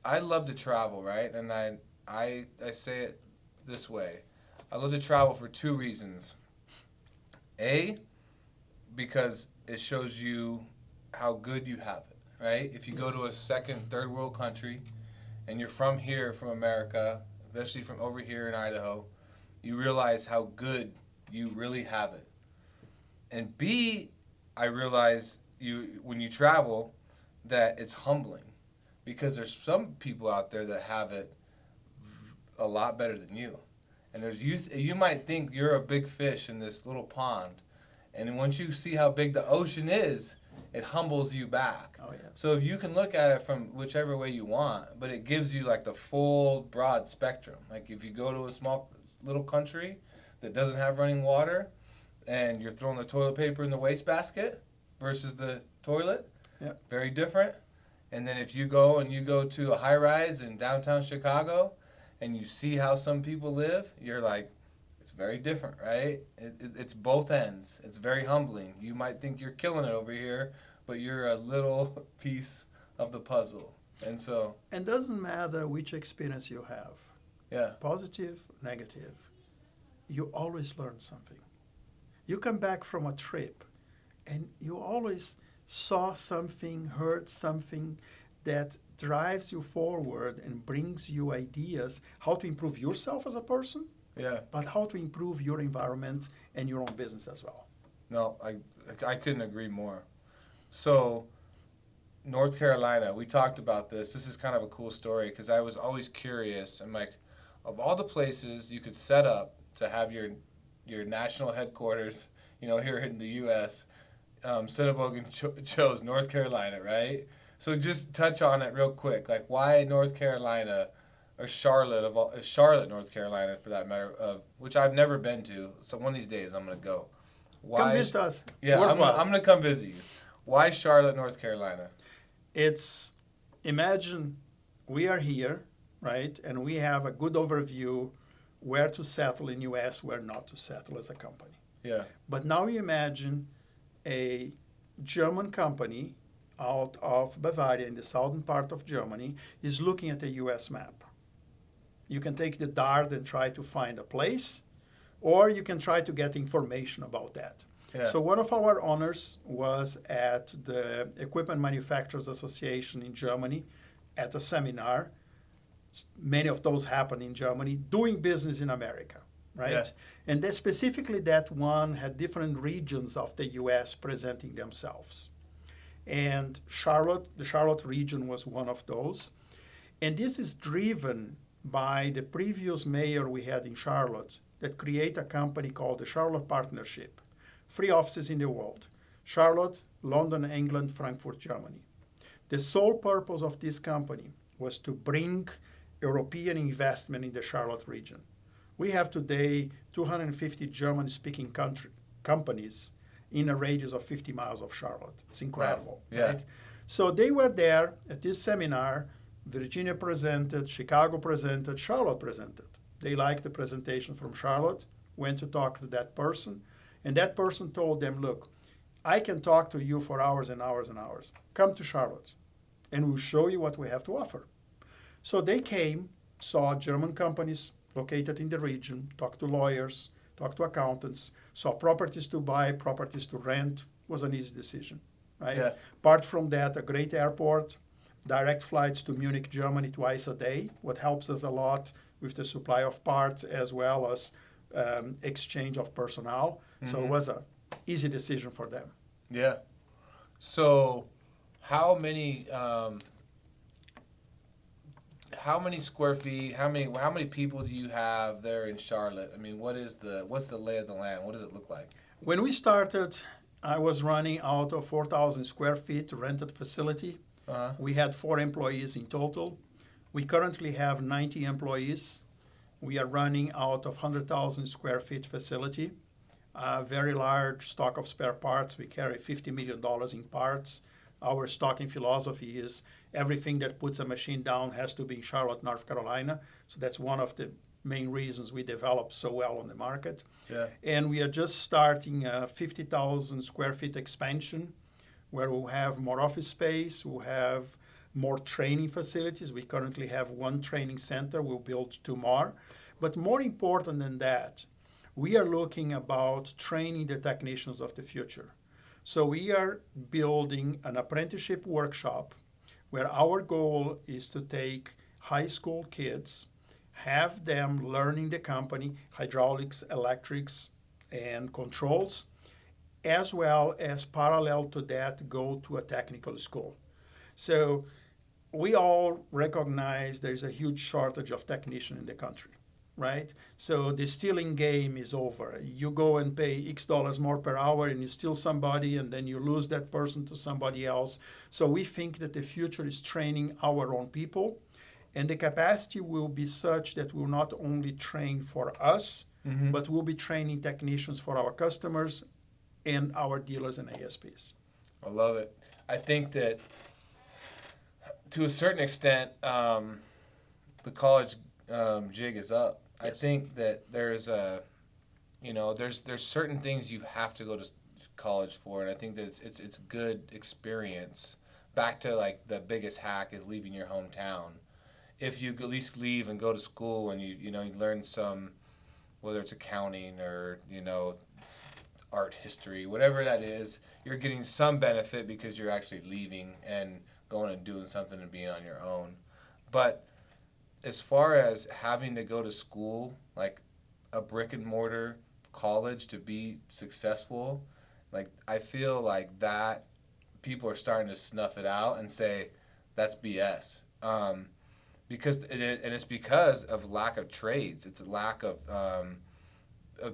I love to travel, right? And I say it this way. I love to travel for two reasons. A, because it shows you how good you have it, right? If you go to a second, third world country and you're from here, from America, especially from over here in Idaho, you realize how good you really have it. And B, I realize when you travel that it's humbling because there's some people out there that have it a lot better than you. And you might think you're a big fish in this little pond. And once you see how big the ocean is, it humbles you back. Oh, yeah. So if you can look at it from whichever way you want, but it gives you like the full broad spectrum. Like if you go to a small little country that doesn't have running water and you're throwing the toilet paper in the wastebasket versus the toilet, Yep. very different. And then if you go to a high rise in downtown Chicago and you see how some people live, you're like, it's very different, right? It's both ends. It's very humbling. You might think you're killing it over here, but you're a little piece of the puzzle. And so... And doesn't matter which experience you have, Yeah. positive, negative, you always learn something. You come back from a trip and you always saw something, heard something that drives you forward and brings you ideas how to improve yourself as a person, Yeah. but how to improve your environment and your own business as well. No, I couldn't agree more. So, North Carolina, we talked about this. This is kind of a cool story because I was always curious. I'm like, of all the places you could set up to have your national headquarters, here in the U.S., Sennebogen chose North Carolina, right? So just touch on it real quick. Like, why North Carolina or Charlotte, North Carolina, for that matter, which I've never been to. So one of these days I'm going to go. Why? Come visit us. It's Yeah, I'm worthwhile. going to come visit you. Why Charlotte, North Carolina? Imagine we are here, right? And we have a good overview where to settle in U.S., where not to settle as a company. Yeah. But now you imagine a German company out of Bavaria in the southern part of Germany is looking at a U.S. map. You can take the dart and try to find a place, or you can try to get information about that. Yeah. So one of our owners was at the Equipment Manufacturers Association in Germany at a seminar. Many of those happen in Germany, doing business in America, right? Yeah. And then specifically that one had different regions of the U.S. presenting themselves. And the Charlotte region was one of those. And this is driven by the previous mayor we had in Charlotte that created a company called the Charlotte Partnership. 3 offices in the world: Charlotte, London, England, Frankfurt, Germany. The sole purpose of this company was to bring European investment in the Charlotte region. We have today 250 German-speaking companies in a radius of 50 miles of Charlotte. It's incredible, Wow. Yeah. right? So they were there at this seminar. Virginia presented, Chicago presented, Charlotte presented. They liked the presentation from Charlotte, went to talk to that person, and that person told them, look, I can talk to you for hours and hours and hours. Come to Charlotte, and we'll show you what we have to offer. So they came, saw German companies located in the region, talked to lawyers, talked to accountants, saw properties to buy, properties to rent. Was an easy decision, right? Yeah. Apart from that, a great airport, direct flights to Munich, Germany twice a day, what helps us a lot with the supply of parts as well as exchange of personnel. Mm-hmm. So it was an easy decision for them. Yeah. So how many square feet, how many people do you have there in Charlotte? I mean, what's the lay of the land? What does it look like? When we started, I was running out of 4,000 square feet rented facility. Uh-huh. We had 4 employees in total. We currently have 90 employees. We are running out of 100,000 square feet facility. A very large stock of spare parts. We carry $50 million in parts. Our stocking philosophy is everything that puts a machine down has to be in Charlotte, North Carolina. So that's one of the main reasons we developed so well on the market. Yeah. And we are just starting a 50,000 square feet expansion where we'll have more office space, we'll have more training facilities. We currently have one training center, we'll build 2 more. But more important than that, we are looking about training the technicians of the future. So we are building an apprenticeship workshop where our goal is to take high school kids, have them learning the company, hydraulics, electrics, and controls, as well as parallel to that, go to a technical school. So we all recognize there's a huge shortage of technicians in the country, right? So the stealing game is over. You go and pay X dollars more per hour and you steal somebody and then you lose that person to somebody else. So we think that the future is training our own people, and the capacity will be such that we'll not only train for us, but we'll be training technicians for our customers and our dealers and ASPs. I love it. I think that to a certain extent, the college jig is up. Yes. I think that there's there's certain things you have to go to college for, and I think that it's a good experience. Back to like the biggest hack is leaving your hometown. If you at least leave and go to school and you learn some, whether it's accounting or art history, whatever that is, you're getting some benefit because you're actually leaving and going and doing something and being on your own. But as far as having to go to school, like a brick and mortar college to be successful, like I feel like that people are starting to snuff it out and say that's BS. Because it's because of lack of trades. It's a lack of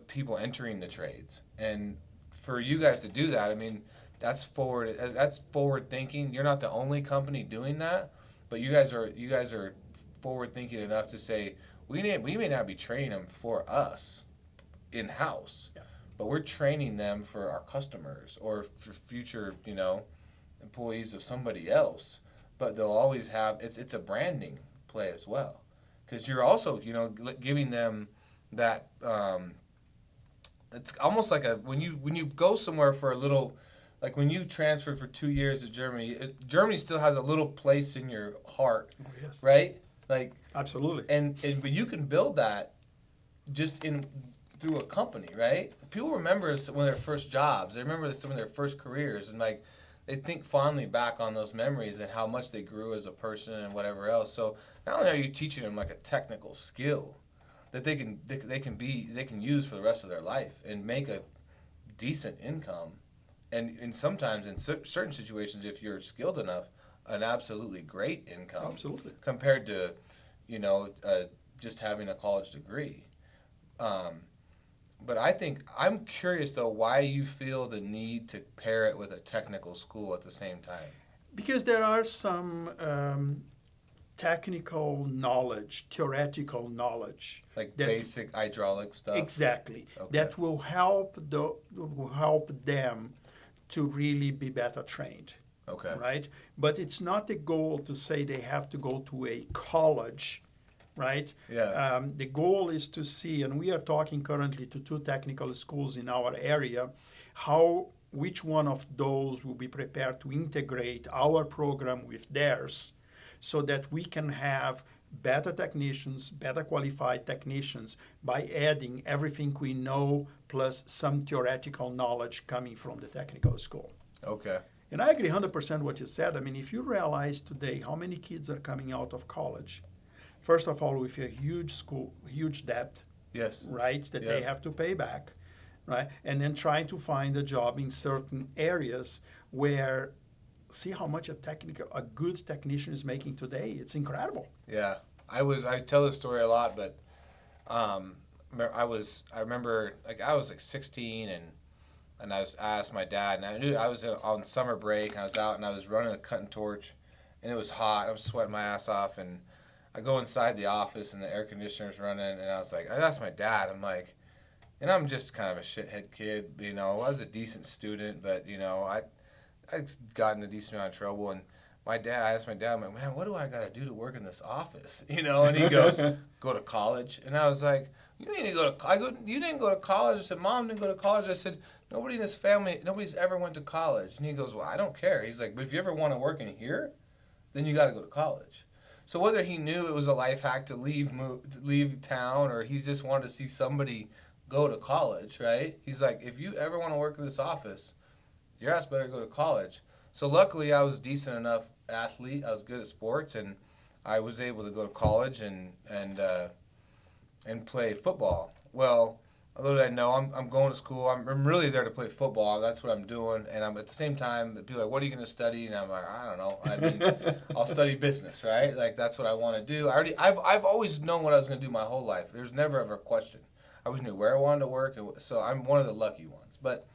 people entering the trades. And for you guys to do that, I mean, that's forward thinking. You're not the only company doing that, but you guys are forward thinking enough to say we may not be training them for us in house, but we're training them for our customers or for future employees of somebody else. But they'll always have it's a branding play as well, because you're also giving them that. It's almost like when you go somewhere for a little, like when you transfer for 2 years to Germany, Germany still has a little place in your heart, right? Like absolutely. And but you can build that just through a company, right? People remember some of their first jobs. They remember some of their first careers, and like they think fondly back on those memories and how much they grew as a person and whatever else. So not only are you teaching them like a technical skill that they can use for the rest of their life and make a decent income, and sometimes in certain situations, if you're skilled enough, an absolutely great income. Absolutely. Compared to just having a college degree. But I'm curious though why you feel the need to pair it with a technical school at the same time. Because there are some technical knowledge, theoretical knowledge, like basic hydraulic stuff. Exactly. Okay. That will help them to really be better trained. Okay. Right? But it's not the goal to say they have to go to a college, right? Yeah. The goal is to see, and we are talking currently to 2 technical schools in our area, which one of those will be prepared to integrate our program with theirs so that we can have better technicians, better qualified technicians by adding everything we know plus some theoretical knowledge coming from the technical school. Okay. And I agree 100% what you said. I mean, if you realize today how many kids are coming out of college, first of all, with a huge debt, yes, right, that they have to pay back, right, and then trying to find a job in certain areas where, see how much a good technician is making today. It's incredible. Yeah, I tell this story a lot, but I remember I was like 16 and I asked my dad, and I knew I was on summer break, and I was out and I was running a cutting torch, and it was hot. I was sweating my ass off, and I go inside the office and the air conditioner's running, and I asked my dad, I'm like, and I'm just kind of a shithead kid, I was a decent student, but I got in a decent amount of trouble, and I asked my dad, I'm like, man, what do I got to do to work in this office? And he goes, go to college. And I was like, you didn't go to college. I said, Mom didn't go to college. I said, nobody in this family, nobody's ever went to college. And he goes, well, I don't care. He's like, but if you ever want to work in here, then you got to go to college. So whether he knew it was a life hack to leave town, or he just wanted to see somebody go to college, right? He's like, if you ever want to work in this office, your ass better go to college. So luckily, I was decent enough athlete. I was good at sports, and I was able to go to college and play football. Well, little did I know, I'm going to school. I'm really there to play football. That's what I'm doing. And I'm at the same time, people are like, what are you going to study? And I'm like, I don't know. I mean, I'll study business, right? Like, that's what I want to do. I've always known what I was going to do my whole life. There's never ever a question. I always knew where I wanted to work. So I'm one of the lucky ones. But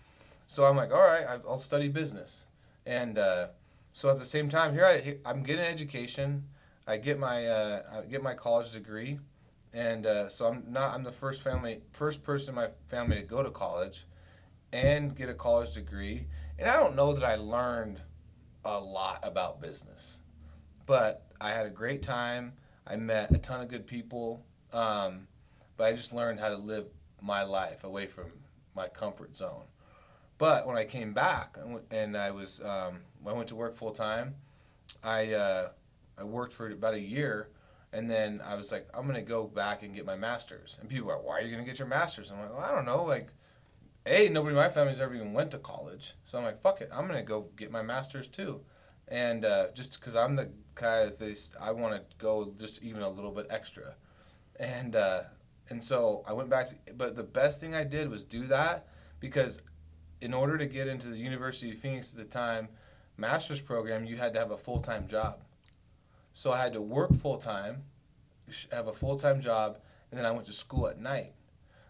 so I'm like, all right, I'll study business. And so at the same time, I'm getting an education. I get my college degree. And so I'm the first person in my family to go to college and get a college degree. And I don't know that I learned a lot about business, but I had a great time. I met a ton of good people, but I just learned how to live my life away from my comfort zone. But when I came back and I went to work full time, I worked for about a year. And then I was like, I'm going to go back and get my master's. And people were like, why are you going to get your master's? I'm like, well, I don't know. Like, nobody in my family's ever even went to college. So I'm like, fuck it. I'm going to go get my master's too. And just because I'm the guy that I want to go just even a little bit extra. And so I went back but the best thing I did was do that, because in order to get into the University of Phoenix at the time master's program, you had to have a full-time job. So I had to work full-time, have a full-time job, and then I went to school at night.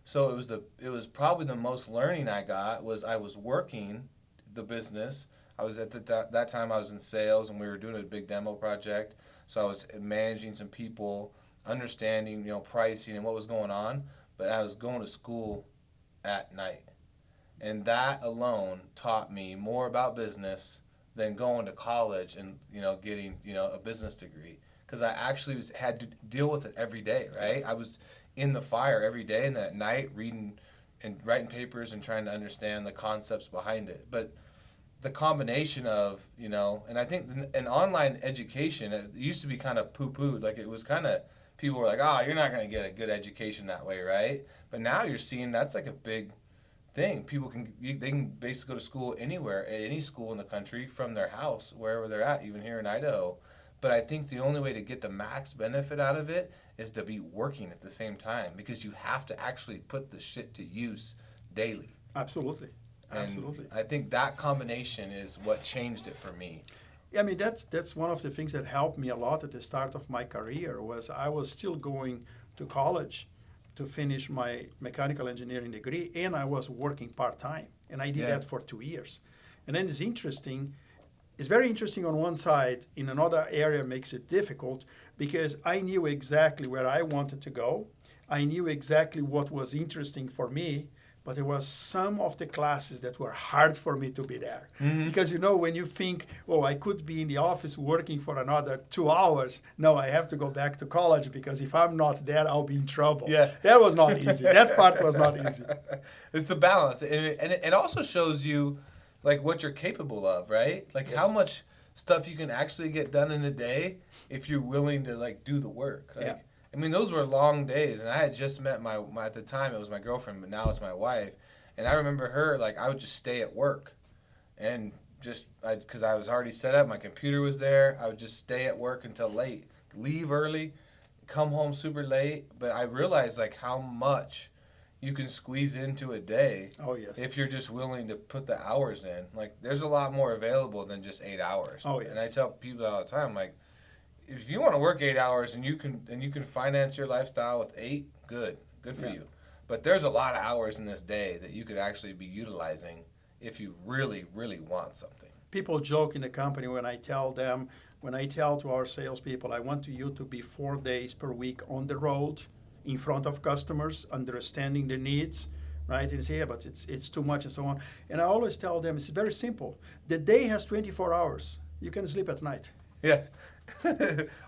So it was probably the most learning I got was I was working the business. I was at that time I was in sales, and we were doing a big demo project. So I was managing some people, understanding pricing and what was going on. But I was going to school at night, and that alone taught me more about business than going to college and getting a business degree, because I actually had to deal with it every day, right? Yes. I was in the fire every day, and then at night reading and writing papers and trying to understand the concepts behind it. But the combination of and I think an online education, it used to be kind of poo-pooed, like it was kind of, people were like, you're not going to get a good education that way, right? But now you're seeing that's like a big thing. People can basically go to school anywhere, at any school in the country, from their house, wherever they're at, even here in Idaho. But I think the only way to get the max benefit out of it is to be working at the same time, because you have to actually put the shit to use daily. Absolutely. And absolutely. I think that combination is what changed it for me. I mean, that's one of the things that helped me a lot at the start of my career. Was I was still going to college to finish my mechanical engineering degree, and I was working part-time, and I did that for 2 years. And then it's very interesting on one side. In another area makes it difficult, because I knew exactly where I wanted to go. I knew exactly what was interesting for me, but there was some of the classes that were hard for me to be there. Mm-hmm. Because when you think, I could be in the office working for another 2 hours. No, I have to go back to college, because if I'm not there, I'll be in trouble. Yeah. That was not easy. That part was not easy. It's the balance. And it also shows you like what you're capable of, right? Like how much stuff you can actually get done in a day if you're willing to like do the work. Like, I mean, those were long days, and I had just met my at the time it was my girlfriend, but now it's my wife. And I remember her, like, I would just stay at work, and because I was already set up, my computer was there. I would just stay at work until late, leave early, come home super late. But I realized like how much you can squeeze into a day. Oh yes. If you're just willing to put the hours in. Like, there's a lot more available than just 8 hours. Oh yes. And I tell people all the time, like, if you want to work 8 hours and you can finance your lifestyle with 8, good for you. But there's a lot of hours in this day that you could actually be utilizing if you really, really want something. People joke in the company when I tell to our salespeople, I want you to be 4 days per week on the road, in front of customers, understanding the needs, right? And say, yeah, but it's too much and so on. And I always tell them it's very simple. The day has 24 hours. You can sleep at night. Yeah.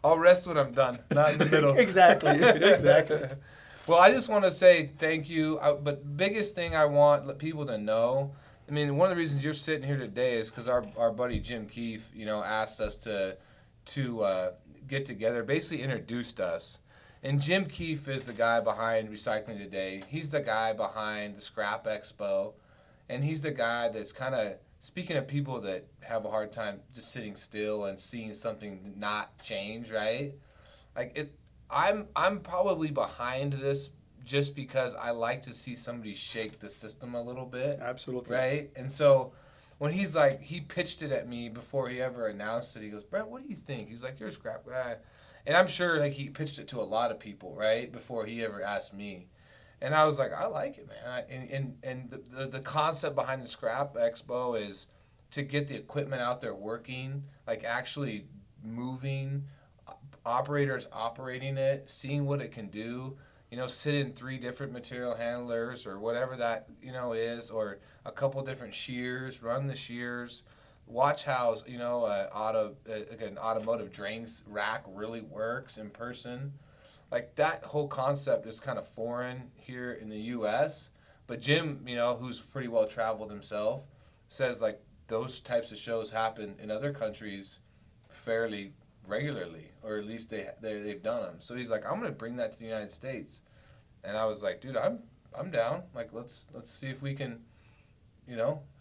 I'll rest when I'm done, not in the middle. Exactly. Exactly. Well, I just want to say thank you. But biggest thing I want people to know, I mean, one of the reasons you're sitting here today is because our buddy Jim Keefe, asked us to get together, basically introduced us. And Jim Keefe is the guy behind Recycling Today. He's the guy behind the Scrap Expo. And he's the guy that's kind of, speaking of people that have a hard time just sitting still and seeing something not change, right? Like I'm probably behind this just because I like to see somebody shake the system a little bit. Absolutely. Right? And so when he's like, he pitched it at me before he ever announced it. He goes, Brett, what do you think? He's like, you're a scrap guy. And I'm sure like he pitched it to a lot of people, right? Before he ever asked me. And I was like, I like it, man. And the concept behind the Scrap Expo is to get the equipment out there working, like actually moving, operators operating it, seeing what it can do. Sit in 3 different material handlers or whatever that, is, or a couple different shears, run the shears, watch how, an automotive drains rack really works in person. Like that whole concept is kind of foreign here in the U.S., but Jim, who's pretty well traveled himself, says like those types of shows happen in other countries fairly regularly, or at least they've done them. So he's like, I'm gonna bring that to the United States, and I was like, dude, I'm down. Like let's see if we can,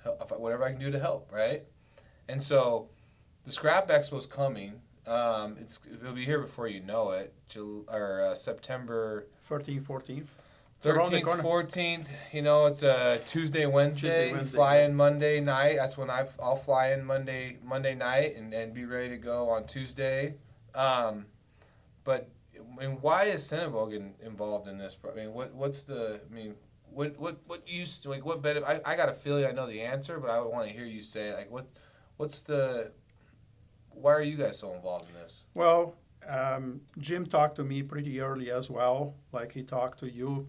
help, whatever I can do to help, right? And so the Scrap Expo's coming. It'll be here before you know it. September 13th, 14th. 13th, 14th. It's a Tuesday, Wednesday. Wednesday, Fly yeah. in Monday night. That's when I'll fly in Monday night and be ready to go on Tuesday. But why is Sennebogen involved in this? I mean, what benefit? I got a feeling I know the answer, but I want to hear you say like why are you guys so involved in this? Well, Jim talked to me pretty early as well, like he talked to you.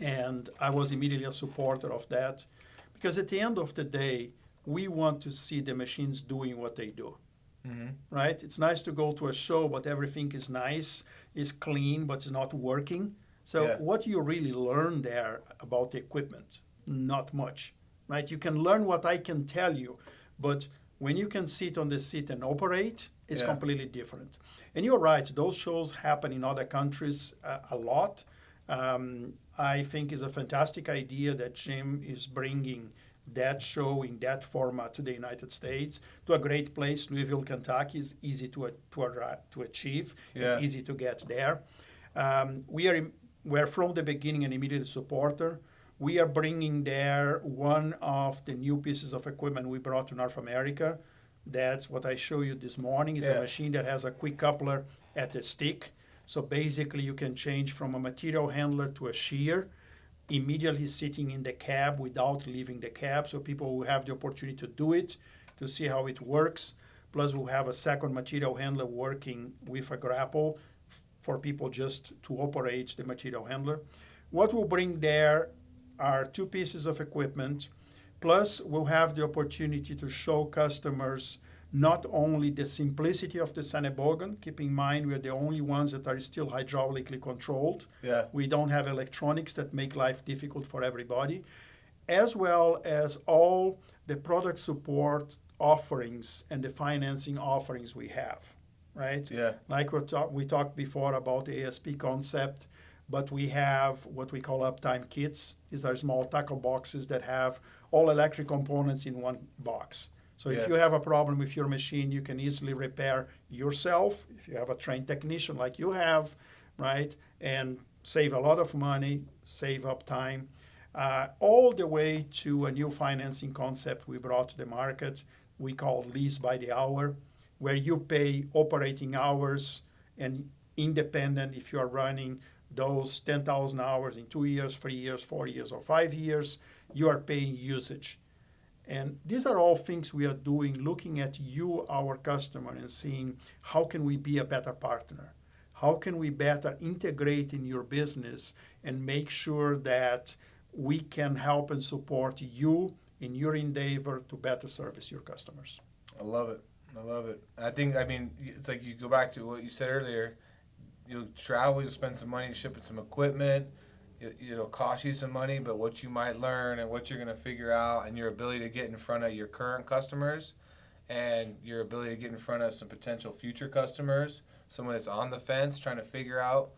And I was immediately a supporter of that. Because at the end of the day, we want to see the machines doing what they do. Mm-hmm. Right? It's nice to go to a show, but everything is nice, is clean, but it's not working. So what you really learn there about the equipment? Not much. Right? You can learn what I can tell you, but when you can sit on the seat and operate, it's completely different. And you're right, those shows happen in other countries a lot. I think it's a fantastic idea that Jim is bringing that show in that format to the United States, to a great place. Louisville, Kentucky is easy to achieve. It's easy to get there. We're from the beginning an immediate supporter. We are bringing there one of the new pieces of equipment we brought to North America. That's what I showed you this morning. It's a machine that has a quick coupler at the stick. So basically you can change from a material handler to a shear, immediately sitting in the cab without leaving the cab. So people will have the opportunity to do it, to see how it works. Plus we'll have a second material handler working with a grapple for people just to operate the material handler. What we'll bring there are 2 pieces of equipment, plus we'll have the opportunity to show customers not only the simplicity of the Sennebogen. Keep in mind we're the only ones that are still hydraulically controlled. We don't have electronics that make life difficult for everybody, as well as all the product support offerings and the financing offerings we have, right? Like we talked before about the ASP concept. But we have what we call uptime kits. These are small tackle boxes that have all electric components in one box. So if you have a problem with your machine, you can easily repair yourself, if you have a trained technician like you have, right? And save a lot of money, save up time, all the way to a new financing concept we brought to the market we call lease by the hour, where you pay operating hours and independent if you are running those 10,000 hours in 2 years, 3 years, 4 years, or 5 years, you are paying usage. And these are all things we are doing, looking at you, our customer, and seeing how can we be a better partner? How can we better integrate in your business and make sure that we can help and support you in your endeavor to better service your customers. I love it. I love it. I mean, it's like you go back to what you said earlier. You'll travel, you'll spend some money shipping some equipment. It'll cost you some money, but what you might learn and what you're going to figure out and your ability to get in front of your current customers and your ability to get in front of some potential future customers, someone that's on the fence trying to figure out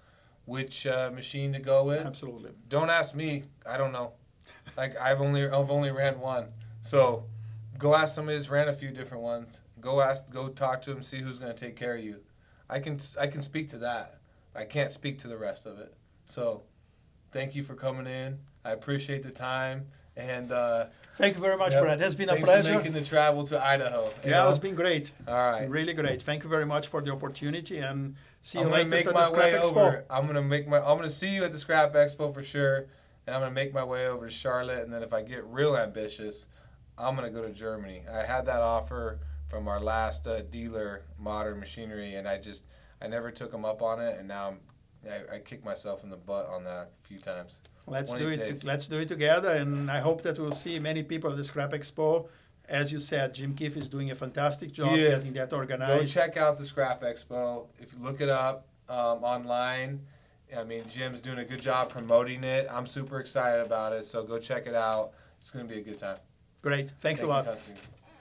which machine to go with. Absolutely. Don't ask me. I don't know. Like I've only ran one. So go ask somebody that's ran a few different ones. Go talk to them, see who's going to take care of you. I can speak to that. I can't speak to the rest of it. So thank you for coming in. I appreciate the time. And thank you very much, Brad. It has been a thanks pleasure. For making the travel to Idaho. Yeah, it's been great. All right. Really great. Thank you very much for the opportunity, and see you I'm later make at my the Scrap way Expo. over. I'm gonna see you at the Scrap Expo for sure, and I'm gonna make my way over to Charlotte. And then if I get real ambitious, I'm gonna go to Germany. I had that offer from our last dealer, Modern Machinery, and I never took them up on it, and now I kicked myself in the butt on that a few times. Let's One do of it. these days. Let's do it together, and I hope that we'll see many people at the Scrap Expo. As you said, Jim Keefe is doing a fantastic job He is. getting that Go organized. check out the Scrap Expo. If you look it up online, I mean, Jim's doing a good job promoting it. I'm super excited about it, so go check it out. It's going to be a good time. Great. Thanks a Thank you, lot. Constantino.